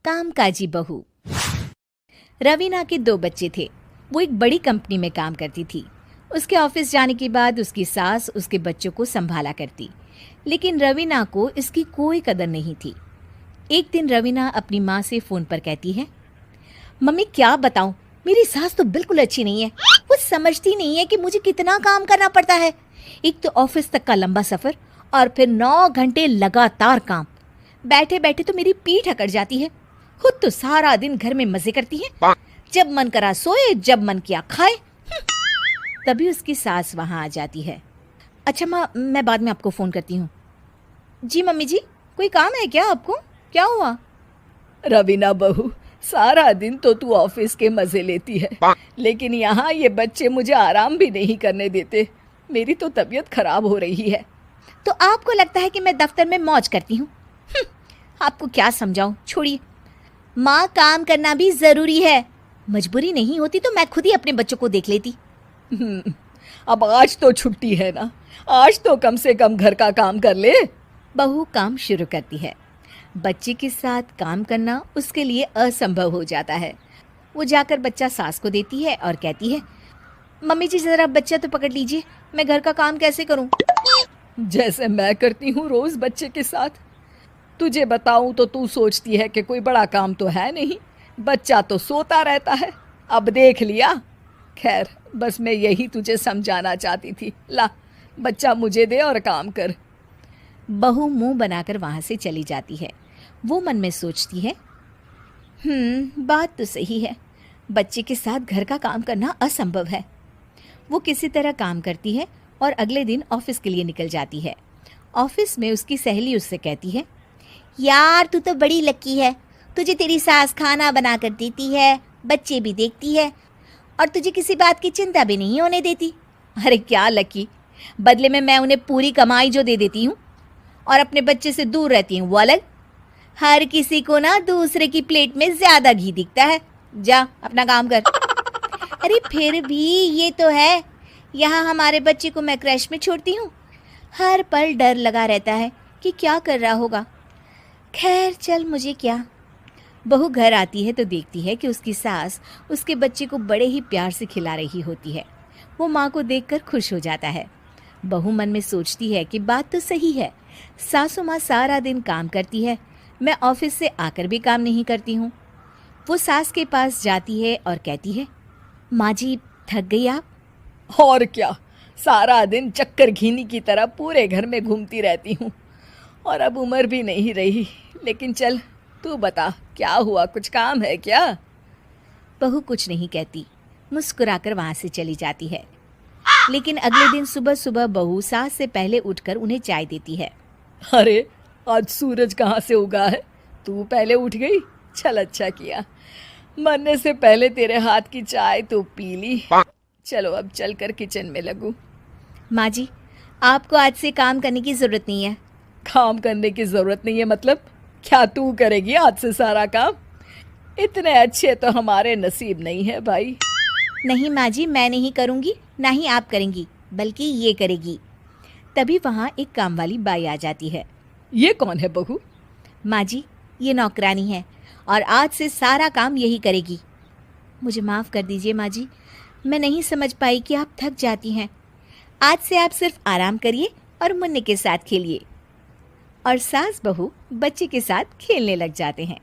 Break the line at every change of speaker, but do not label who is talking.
कामकाजी बहू। रवीना के 2 बच्चे थे। वो एक बड़ी कंपनी में काम करती थी। उसके ऑफिस जाने के बाद उसकी सास उसके बच्चों को संभाला करती, लेकिन रवीना को इसकी कोई कदर नहीं थी। एक दिन रवीना अपनी माँ से फ़ोन पर कहती है, मम्मी क्या बताऊं, मेरी सास तो बिल्कुल अच्छी नहीं है। वो समझती नहीं है कि मुझे कितना काम करना पड़ता है। एक तो ऑफिस तक का लंबा सफ़र और फिर 9 घंटे लगातार काम। बैठे बैठे तो मेरी पीठ अकड़ जाती है। खुद तो सारा दिन घर में मजे करती है, जब मन करा सोए, जब मन किया खाए। तभी उसकी सास वहां आ जाती है। अच्छा माँ, मैं बाद में आपको फ़ोन करती हूँ। जी मम्मी जी, कोई काम है क्या आपको? क्या हुआ?
रवीना बहू, सारा दिन तो तू ऑफिस के मजे लेती है, लेकिन यहाँ ये बच्चे मुझे आराम भी नहीं करने देते। मेरी तो तबीयत खराब हो रही है।
तो आपको लगता है कि मैं दफ्तर में मौज करती हूँ? आपको क्या समझाऊं, छोड़िए। माँ, काम करना भी ज़रूरी है। मजबूरी नहीं होती तो मैं खुद ही अपने बच्चों को देख लेती।
अब आज तो छुट्टी है ना, आज तो कम से कम घर का काम कर ले।
बहू काम शुरू करती है। बच्चे के साथ काम करना उसके लिए असंभव हो जाता है। वो जाकर बच्चा सास को देती है और कहती है, मम्मी जी ज़रा बच्चा तो पकड़ लीजिए, मैं घर का काम कैसे करूं?
जैसे मैं करती हूँ रोज बच्चे के साथ। तुझे बताऊं तो तू सोचती है कि कोई बड़ा काम तो है नहीं, बच्चा तो सोता रहता है। अब देख लिया। खैर, बस मैं यही तुझे समझाना चाहती थी। ला, बच्चा मुझे दे और काम कर।
बहू मुंह बनाकर वहां से चली जाती है। वो मन में सोचती है, बात तो सही है, बच्चे के साथ घर का काम करना असंभव है। वो किसी तरह काम करती है और अगले दिन ऑफिस के लिए निकल जाती है। ऑफिस में उसकी सहेली उससे कहती है, यार तू तो बड़ी लकी है, तुझे तेरी सास खाना बना कर देती है, बच्चे भी देखती है और तुझे किसी बात की चिंता भी नहीं होने देती। अरे क्या लकी, बदले में मैं उन्हें पूरी कमाई जो दे देती हूँ और अपने बच्चे से दूर रहती हूँ वो अलग। हर किसी को ना दूसरे की प्लेट में ज़्यादा घी दिखता है। जा अपना काम कर। अरे फिर भी ये तो है, यहाँ हमारे बच्चे को मैं क्रैश में छोड़ती हूँ, हर पल डर लगा रहता है कि क्या कर रहा होगा। खैर चल, मुझे क्या। बहू घर आती है तो देखती है कि उसकी सास उसके बच्चे को बड़े ही प्यार से खिला रही होती है। वो माँ को देखकर खुश हो जाता है। बहू मन में सोचती है कि बात तो सही है, सासू माँ सारा दिन काम करती है, मैं ऑफिस से आकर भी काम नहीं करती हूँ। वो सास के पास जाती है और कहती है, माँ जी थक गई आप?
और क्या, सारा दिन चक्कर घीनी की तरह पूरे घर में घूमती रहती हूँ और अब उम्र भी नहीं रही। लेकिन चल तू बता, क्या हुआ, कुछ काम है क्या?
बहू कुछ नहीं कहती, मुस्कुराकर वहाँ से चली जाती है। लेकिन अगले दिन सुबह सुबह बहू सास से पहले उठकर उन्हें चाय देती है।
अरे आज सूरज कहाँ से उगा है, तू पहले उठ गई। चल अच्छा किया, मरने से पहले तेरे हाथ की चाय तो पी ली। चलो अब चलकर किचन में लगूं।
माँ जी, आपको आज से काम करने की ज़रूरत नहीं है।
काम करने की ज़रूरत नहीं है मतलब? क्या तू करेगी आज से सारा काम? इतने अच्छे तो हमारे नसीब नहीं है भाई।
नहीं माँ जी, मैं नहीं करूँगी, ना ही आप करेंगी, बल्कि ये करेगी। तभी वहाँ एक काम वाली बाई आ जाती है।
ये कौन है बहू?
माँ जी, ये नौकरानी है और आज से सारा काम यही करेगी। मुझे माफ़ कर दीजिए माँ जी, मैं नहीं समझ पाई कि आप थक जाती हैं। आज से आप सिर्फ आराम करिए और मुन्ने के साथ खेलिए। और सास बहू बच्चे के साथ खेलने लग जाते हैं।